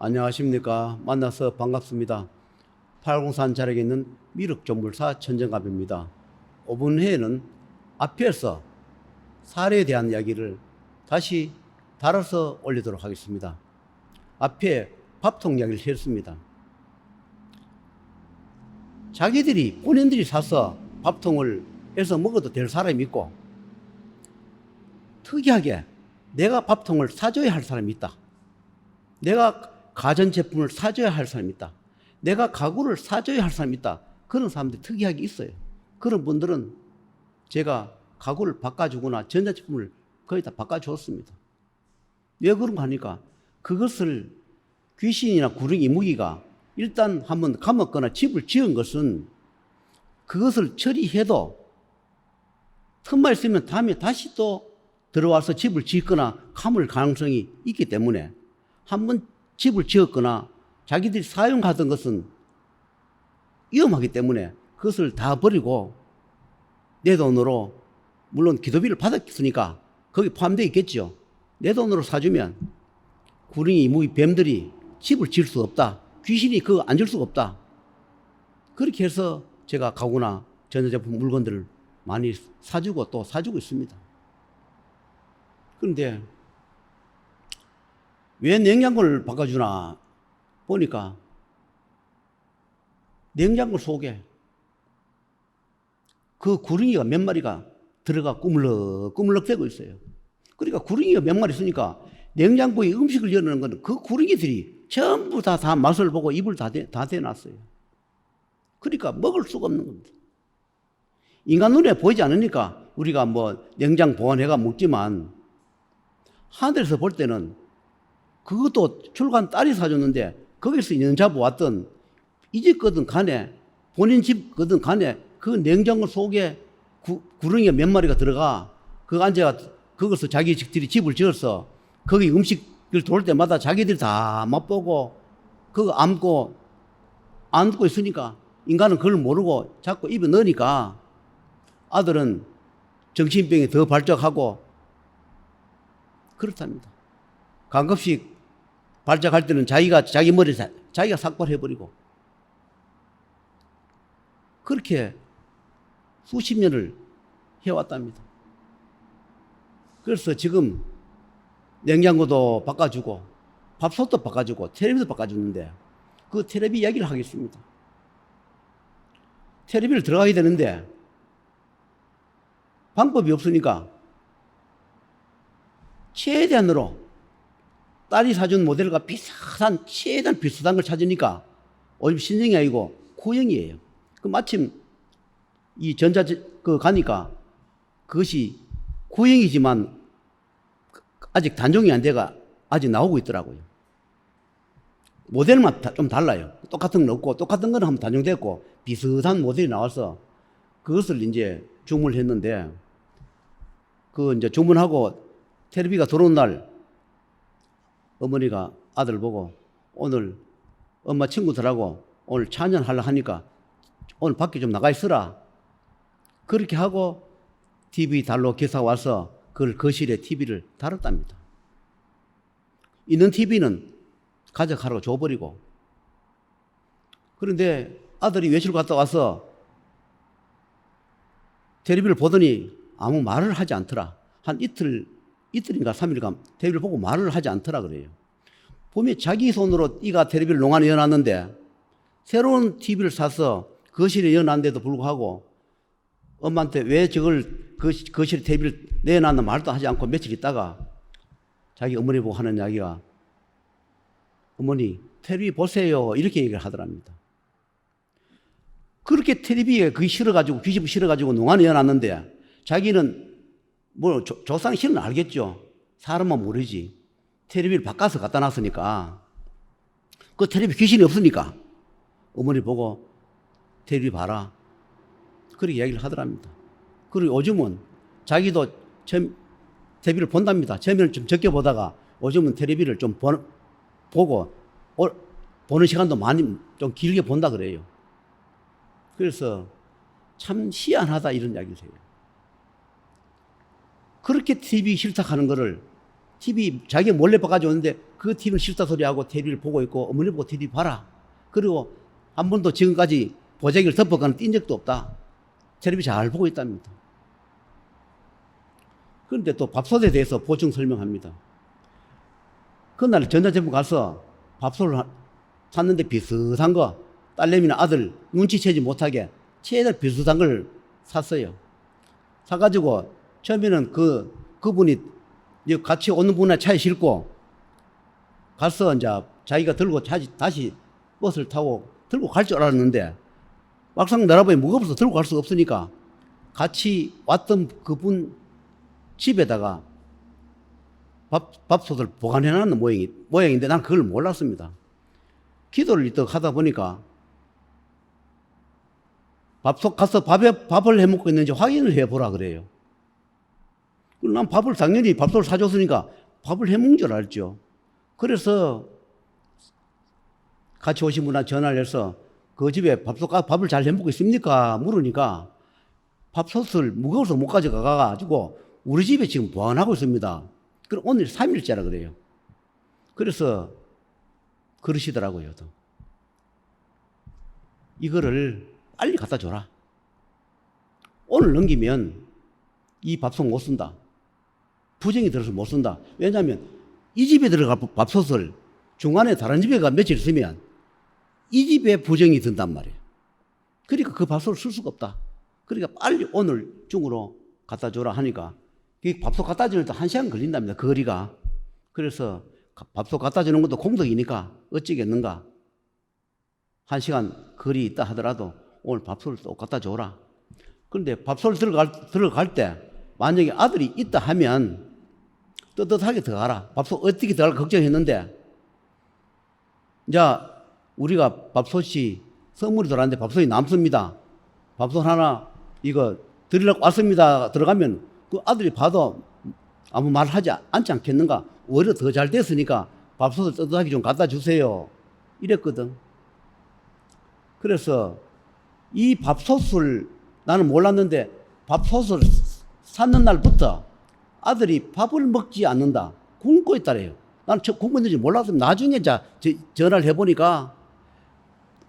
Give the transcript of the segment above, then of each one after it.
안녕하십니까. 만나서 반갑습니다. 팔공산 자락에 있는 미륵조물사 천정갑입니다. 5분 후에는 앞에서 사례에 대한 이야기를 다시 달아서 올리도록 하겠습니다. 앞에 밥통 이야기를 했습니다. 자기들이 본인들이 사서 밥통을 해서 먹어도 될 사람이 있고, 특이하게 내가 밥통을 사줘야 할 사람이 있다. 내가 가전제품을 사줘야 할 사람이 있다. 내가 가구를 사줘야 할 사람이 있다. 그런 사람들이 특이하게 있어요. 그런 분들은 제가 가구를 바꿔주거나 전자제품을 거의 다 바꿔주었습니다. 왜 그런가 하니까 그것을 귀신이나 구렁이 무기가 일단 한번 감았거나 집을 지은 것은 그것을 처리해도 틈만 있으면 다음에 다시 또 들어와서 집을 짓거나 감을 가능성이 있기 때문에 한번 집을 지었거나 자기들이 사용하던 것은 위험하기 때문에 그것을 다 버리고 내 돈으로, 물론 기도비를 받았으니까 거기 포함되어 있겠죠. 내 돈으로 사주면 구렁이, 무기, 뱀들이 집을 지을 수 없다. 귀신이 그거 안 줄 수가 없다. 그렇게 해서 제가 가구나 전자제품 물건들을 많이 사주고 또 사주고 있습니다. 그런데 왜 냉장고를 바꿔주나 보니까 냉장고 속에 그 구렁이가 몇 마리가 들어가 꾸물럭꾸물럭 대고 있어요. 그러니까 구렁이가 몇 마리 있으니까 냉장고에 음식을 열어놓은 건 그 구렁이들이 전부 다 맛을 보고 입을 다 대놨어요. 그러니까 먹을 수가 없는 겁니다. 인간 눈에 보이지 않으니까 우리가 뭐 냉장 보관해가 먹지만 하늘에서 볼 때는 그것도 출간 딸이 사줬는데 거기서 연잡아왔던 이 집 거든 간에 본인 집 거든 간에 그 냉장고 속에 구렁이가 몇 마리가 들어가 그 앉아가 거기서 자기들이 집을 지어서 거기 음식을 돌 때마다 자기들이 다 맛보고 그거 안고 있으니까 인간은 그걸 모르고 자꾸 입에 넣으니까 아들은 정신병이 더 발작하고 그렇답니다. 가끔씩 발작할 때는 자기 머리 자기가 삭발해버리고 그렇게 수십 년을 해왔답니다. 그래서 지금 냉장고도 바꿔주고 밥솥도 바꿔주고 텔레비도 바꿔주는데 그 텔레비 이야기를 하겠습니다. 텔레비를 들어가야 되는데 방법이 없으니까 최대한으로 딸이 사준 모델과 최대한 비슷한 걸 찾으니까 요즘 신형이 아니고 구형이에요. 그 마침 이 가니까 그것이 구형이지만 아직 단종이 안 돼가 아직 나오고 있더라고요. 모델만 좀 달라요. 똑같은 건 없고 똑같은 거는 한번 단종됐고 비슷한 모델이 나와서 그것을 이제 주문을 했는데 그 이제 주문하고 텔레비가 들어온 날 어머니가 아들 보고 오늘 엄마 친구들하고 오늘 찬양하려고 하니까 오늘 밖에 좀 나가 있으라. 그렇게 하고 TV 달로 기사 와서 그걸 거실에 TV를 달았답니다. 있는 TV는 가져가라고 줘버리고 그런데 아들이 외출 갔다 와서 텔레비를 보더니 아무 말을 하지 않더라. 한 이틀인가 3일간 텔레비를 보고 말을 하지 않더라 그래요. 보면 자기 손으로 이가 텔레비를 농안에 여놨는데 새로운 TV를 사서 거실에 여놨는데도 불구하고 엄마한테 왜 저걸 거실에 텔레비를 내놨나 말도 하지 않고 며칠 있다가 자기 어머니 보고 하는 이야기가 어머니 텔레비 보세요 이렇게 얘기를 하더랍니다. 그렇게 텔레비에 그게 싫어가지고 귀집어 싫어가지고 농안에 여놨는데 자기는 뭐 조상 실은 알겠죠. 사람만 모르지. 텔레비를 바꿔서 갖다 놨으니까 그 텔레비 귀신이 없으니까 어머니 보고 텔레비 봐라 그렇게 이야기를 하더랍니다. 그리고 요즘은 자기도 텔레비를 본답니다. 처음에는 좀 적게 보다가 요즘은 텔레비를 좀 보고 보는 시간도 많이 좀 길게 본다 그래요. 그래서 참 희한하다 이런 이야기를 해요. 그렇게 TV 싫다 하는 거를 TV 자기가 몰래 봐가지고 오는데 그 TV는 싫다 소리하고 TV를 보고 있고 어머니 보고 TV 봐라. 그리고 한 번도 지금까지 보자기를 덮어가는 띈 적도 없다. 텔레비 잘 보고 있답니다. 그런데 또 밥솥에 대해서 보충 설명합니다. 그날 전자제품 가서 밥솥을 샀는데 비슷한 거 딸내미나 아들 눈치채지 못하게 최대한 비슷한 걸 샀어요. 사가지고 처음에는 그분이 같이 오는 분의 차에 싣고 가서 이제 자기가 들고 다시 버스를 타고 들고 갈 줄 알았는데 막상 나라보니 무거워서 들고 갈 수가 없으니까 같이 왔던 그분 집에다가 밥솥을 보관해놨는 모양인데 난 그걸 몰랐습니다. 기도를 이떡 하다 보니까 밥솥 가서 밥을 해 먹고 있는지 확인을 해보라 그래요. 난 밥을 당연히 밥솥을 사줬으니까 밥을 해 먹는 줄 알죠. 그래서 같이 오신 분한테 전화를 해서 그 집에 밥을 잘 해 먹고 있습니까? 물으니까 밥솥을 무거워서 못 가져가가지고 우리 집에 지금 보관하고 있습니다. 그럼 오늘 3일째라 그래요. 그래서 그러시더라고요. 이거를 빨리 갖다 줘라. 오늘 넘기면 이 밥솥 못 쓴다. 부정이 들어서 못 쓴다. 왜냐하면 이 집에 들어갈 밥솥을 중간에 다른 집에 가 며칠 있으면 이 집에 부정이 든단 말이에요. 그러니까 그 밥솥을 쓸 수가 없다. 그러니까 빨리 오늘 중으로 갖다 줘라 하니까 밥솥 갖다 주는 데 1시간 걸린답니다. 거리가. 그래서 밥솥 갖다 주는 것도 공덕이니까 어찌겠는가. 1시간 거리 있다 하더라도 오늘 밥솥을 또 갖다 줘라. 그런데 밥솥을 들어갈 때 만약에 아들이 있다 하면 떳떳하게 들어가라. 밥솥 어떻게 들어갈까 걱정했는데 이제 우리가 밥솥이 선물이 들어왔는데 밥솥이 남습니다. 밥솥 하나 이거 드리려고 왔습니다. 들어가면 그 아들이 봐도 아무 말 하지 않지 않겠는가. 오히려 더 잘 됐으니까 밥솥을 떳떳하게 좀 갖다 주세요. 이랬거든. 그래서 이 밥솥을 나는 몰랐는데 밥솥을 샀는 날부터 아들이 밥을 먹지 않는다. 굶고 있다래요. 나는 굶고 있는지 몰랐으면 나중에 전화를 해보니까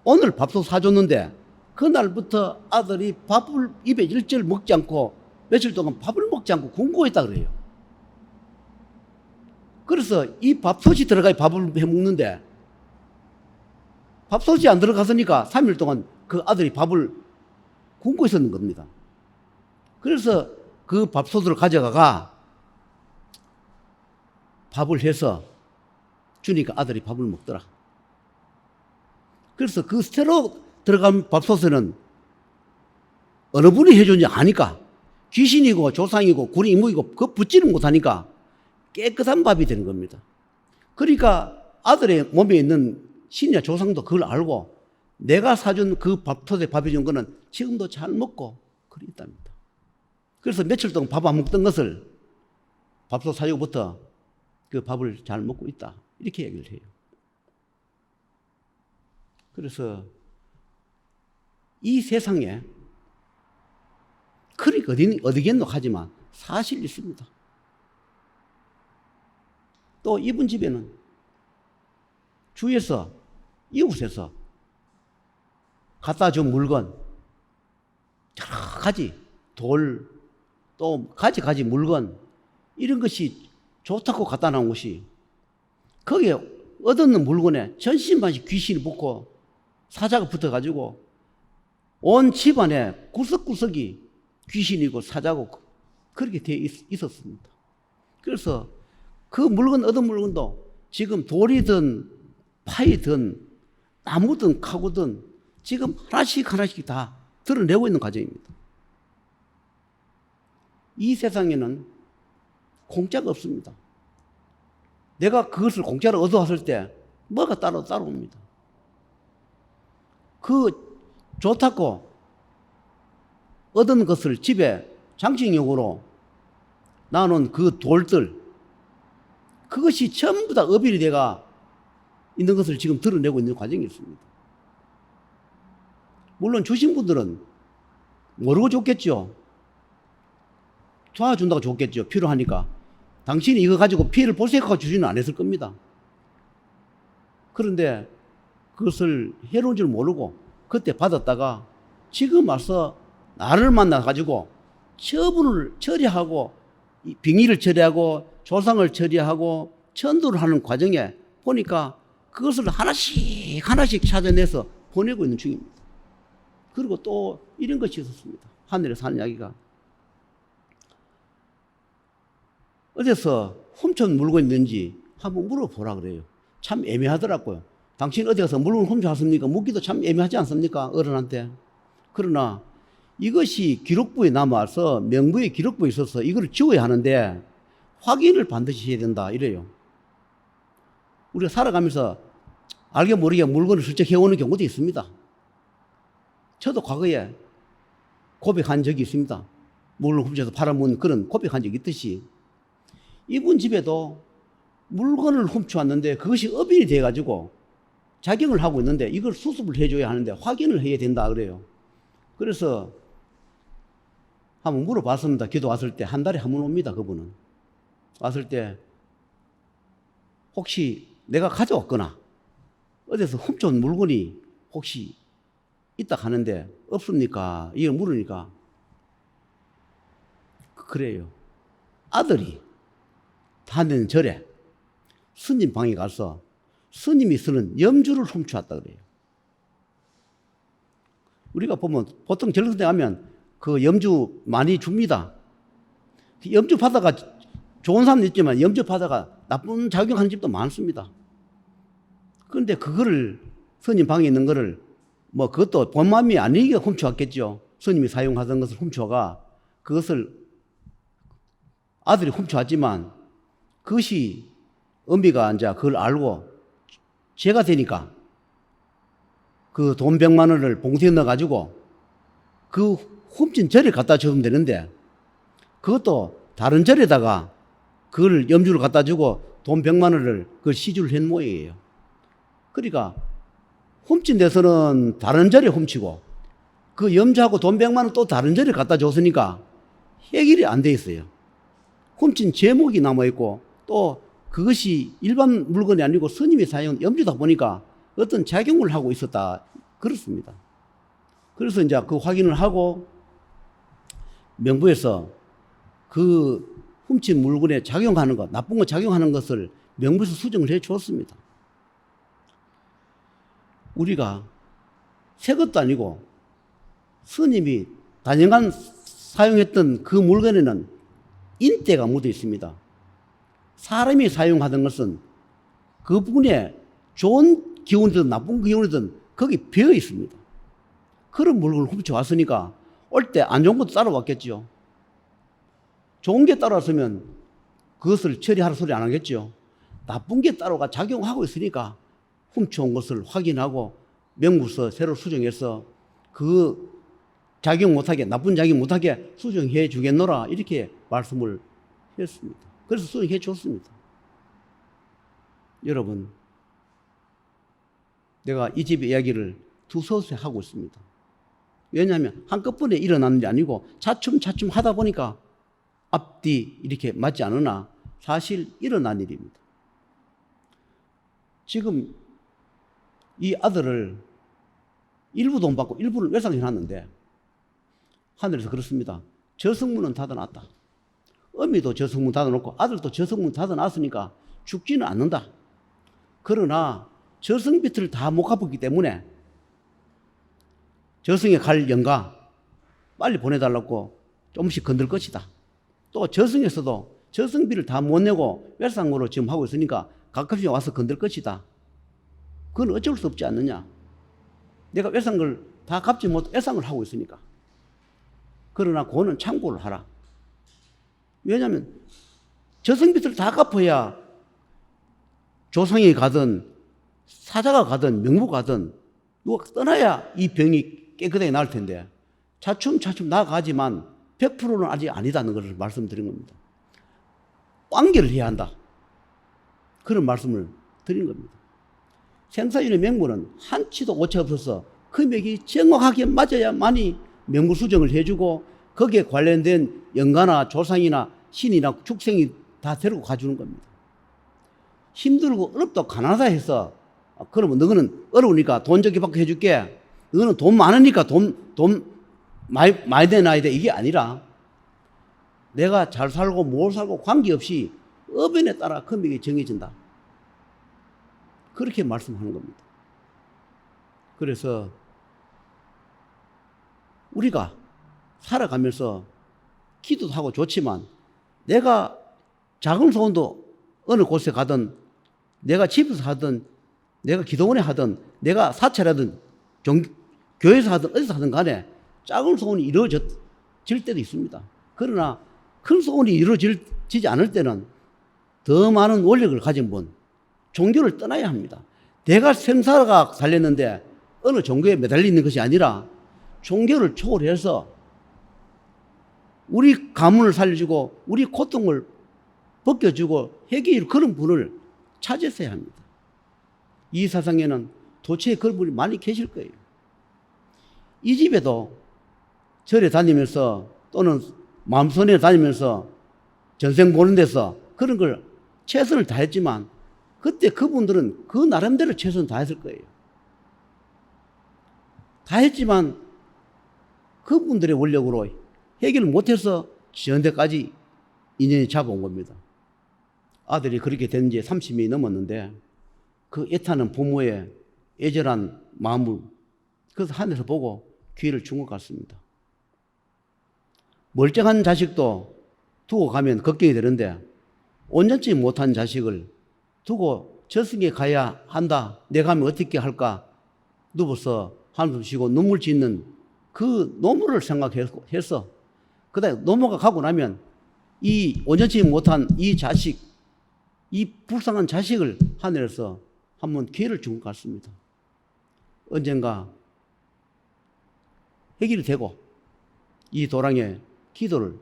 오늘 밥솥 사줬는데 그날부터 아들이 밥을 입에 일절 먹지 않고 며칠 동안 밥을 먹지 않고 굶고 있다 그래요. 그래서 이 밥솥이 들어가야 밥을 해 먹는데 밥솥이 안 들어갔으니까 3일 동안 그 아들이 밥을 굶고 있었는 겁니다. 그래서 그 밥솥을 가져가가 밥을 해서 주니까 아들이 밥을 먹더라. 그래서 그 새로 들어간 밥솥에는 어느 분이 해줬는지 아니까 귀신이고 조상이고 구리 이목이고 그 붙지는 못하니까 깨끗한 밥이 되는 겁니다. 그러니까 아들의 몸에 있는 신이나 조상도 그걸 알고 내가 사준 그 밥솥에 밥이 준 거는 지금도 잘 먹고 그리 있답니다. 그래서 며칠 동안 밥 안 먹던 것을 밥솥 사주고부터 그 밥을 잘 먹고 있다. 이렇게 얘기를 해요. 그래서 이 세상에 그리 어디겠노 하지만 사실 있습니다. 또 이분 집에는 주위에서 이웃에서 갖다 준 물건 여러 가지 돌 또 가지 물건 이런 것이 좋다고 갖다 놓은 것이 거기에 얻었는 물건에 전신반씩 귀신이 붙고 사자가 붙어가지고 온 집안에 구석구석이 귀신이고 사자고 그렇게 되어 있었습니다. 그래서 그 물건 얻은 물건도 지금 돌이든 파이든 나무든 카구든 지금 하나씩 다 드러내고 있는 과정입니다. 이 세상에는 공짜가 없습니다. 내가 그것을 공짜로 얻어왔을 때 뭐가 따라옵니다. 그 좋다고 얻은 것을 집에 장식용으로 나눈 그 돌들 그것이 전부 다 어빌이 돼가 있는 것을 지금 드러내고 있는 과정이 있습니다. 물론 주신 분들은 모르고 줬겠죠. 도와준다고 줬겠죠. 필요하니까. 당신이 이거 가지고 피해를 볼 생각하고 주지는 않았을 겁니다. 그런데 그것을 해로운 줄 모르고 그때 받았다가 지금 와서 나를 만나가지고 처분을 처리하고 빙의를 처리하고 조상을 처리하고 천도를 하는 과정에 보니까 그것을 하나씩 하나씩 찾아내서 보내고 있는 중입니다. 그리고 또 이런 것이 있었습니다. 하늘에서 하는 이야기가 어디서 훔쳐온 물건이 있는지 한번 물어보라 그래요. 참 애매하더라고요. 당신 어디 가서 물건 훔쳐왔습니까? 묻기도 참 애매하지 않습니까? 어른한테. 그러나 이것이 기록부에 남아서 명부에 기록부에 있어서 이걸 지워야 하는데 확인을 반드시 해야 된다 이래요. 우리가 살아가면서 알게 모르게 물건을 슬쩍 해오는 경우도 있습니다. 저도 과거에 고백한 적이 있습니다. 물건을 훔쳐서 팔아먹는 그런 고백한 적이 있듯이 이분 집에도 물건을 훔쳐왔는데 그것이 업인이 돼가지고 작용을 하고 있는데 이걸 수습을 해줘야 하는데 확인을 해야 된다 그래요. 그래서 한번 물어봤습니다. 기도 왔을 때 한 달에 한 번 옵니다. 그분은 왔을 때 혹시 내가 가져왔거나 어디서 훔쳐온 물건이 혹시 있다 하는데 없습니까? 이걸 물으니까 그래요. 아들이 다니는 절에 스님 방에 가서 스님이 쓰는 염주를 훔쳐왔다 그래요. 우리가 보면 보통 절 같은 데 가면 그 염주 많이 줍니다. 염주 받아가 좋은 사람도 있지만 염주 받아가 나쁜 작용하는 집도 많습니다. 그런데 그거를 스님 방에 있는 거를 뭐 그것도 본 마음이 아니게 훔쳐왔겠죠. 스님이 사용하던 것을 훔쳐가 그것을 아들이 훔쳐왔지만 그것이 엄비가 이제 그걸 알고 죄가 되니까 그 돈 100만 원을 봉투에 넣어가지고 그 훔친 절에 갖다 주면 되는데 그것도 다른 절에다가 그걸 염주를 갖다 주고 돈 100만 원을 그걸 시주를 한 모양이에요. 그러니까 훔친 데서는 다른 절에 훔치고 그 염주하고 돈 100만 원 또 다른 절에 갖다 줬으니까 해결이 안 돼 있어요. 훔친 제목이 남아있고 또 그것이 일반 물건이 아니고 스님이 사용한 염주다 보니까 어떤 작용을 하고 있었다. 그렇습니다. 그래서 이제 그 확인을 하고 명부에서 그 훔친 물건에 작용하는 것, 나쁜 거 작용하는 것을 명부에서 수정을 해 주었습니다. 우리가 새 것도 아니고 스님이 단연간 사용했던 그 물건에는 인대가 묻어 있습니다. 사람이 사용하던 것은 그 부분에 좋은 기운이든 나쁜 기운이든 거기 배어 있습니다. 그런 물건을 훔쳐왔으니까 올 때 안 좋은 것도 따라왔겠죠. 좋은 게 따라왔으면 그것을 처리하라 소리 안 하겠죠. 나쁜 게 따라가 작용하고 있으니까 훔쳐온 것을 확인하고 명부서 새로 수정해서 그 작용 못하게, 나쁜 작용 못하게 수정해 주겠노라 이렇게 말씀을 했습니다. 그래서 수정해 줬습니다. 여러분, 내가 이 집의 이야기를 두서없이 하고 있습니다. 왜냐하면 한꺼번에 일어나는 게 아니고 차츰차츰 하다 보니까 앞뒤 이렇게 맞지 않으나 사실 일어난 일입니다. 지금 이 아들을 일부 돈 받고 일부를 외상해 놨는데 하늘에서 그렇습니다. 저승문은 닫아놨다. 어미도 저승문 닫아놓고 아들도 저승문 닫아놨으니까 죽지는 않는다. 그러나 저승비트를 다 못 갚았기 때문에 저승에 갈 영가 빨리 보내달라고 조금씩 건들 것이다. 또 저승에서도 저승비를 다 못 내고 외상으로 지금 하고 있으니까 가끔씩 와서 건들 것이다. 그건 어쩔 수 없지 않느냐. 내가 외상을 다 갚지 못 외상을 하고 있으니까. 그러나 그거는 참고를 하라. 왜냐하면 저승비트를 다 갚아야 조상이 가든 사자가 가든 명부가 가든 누가 떠나야 이 병이 깨끗하게 나을 텐데 차츰차츰 나아가지만 100%는 아직 아니다는 것을 말씀드린 겁니다. 관계를 해야 한다. 그런 말씀을 드린 겁니다. 생사윤의 명부는 한치도 오차 없어서 금액이 정확하게 맞아야만이 명부 수정을 해주고 거기에 관련된 영가나 조상이나 신이나 축생이 다 데리고 가주는 겁니다. 힘들고 어렵다고 가난하다 해서 그러면 너는 어려우니까 돈 적게 받고 해줄게. 너는 돈 많으니까 돈 많이 내놔야 돼. 이게 아니라 내가 잘 살고 못 살고 관계없이 의견에 따라 금액이 정해진다. 그렇게 말씀하는 겁니다. 그래서 우리가 살아가면서 기도도 하고 좋지만 내가 작은 소원도 어느 곳에 가든 내가 집에서 하든 내가 기도원에 하든 내가 사찰하든 교회에서 하든 어디서 하든 간에 작은 소원이 이루어질 때도 있습니다. 그러나 큰 소원이 이루어지지 않을 때는 더 많은 원력을 가진 분, 종교를 떠나야 합니다. 내가 생사가 살렸는데 어느 종교에 매달려 있는 것이 아니라 종교를 초월해서 우리 가문을 살려주고 우리 고통을 벗겨주고 해결 그런 분을 찾으셔야 합니다. 이 세상에는 도처에 그런 분이 많이 계실 거예요. 이 집에도 절에 다니면서 또는 마음선에 다니면서 전생 보는 데서 그런 걸 최선을 다했지만 그때 그분들은 그 나름대로 최선을 다했을 거예요. 다 했지만 그분들의 원력으로 해결을 못해서 현대까지 인연이 잡아온 겁니다. 아들이 그렇게 된 지 30년이 넘었는데 그 애타는 부모의 애절한 마음을 그래서 하늘에서 보고 기회를 준 것 같습니다. 멀쩡한 자식도 두고 가면 걱정이 되는데 온전치 못한 자식을 두고 저승에 가야 한다. 내가 가면 어떻게 할까? 누워서 한숨 쉬고 눈물 짓는 그 노모를 생각해서 그다음에 노모가 가고 나면 이 온전치 못한 이 자식, 이 불쌍한 자식을 하늘에서 한번 기회를 준 것 같습니다. 언젠가 해결이 되고 이 도랑의 기도를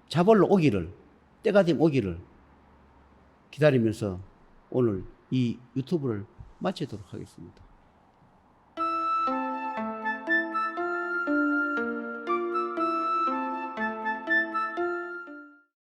자벌로 오기를, 때가 되면 오기를 기다리면서 오늘 이 유튜브를 마치도록 하겠습니다.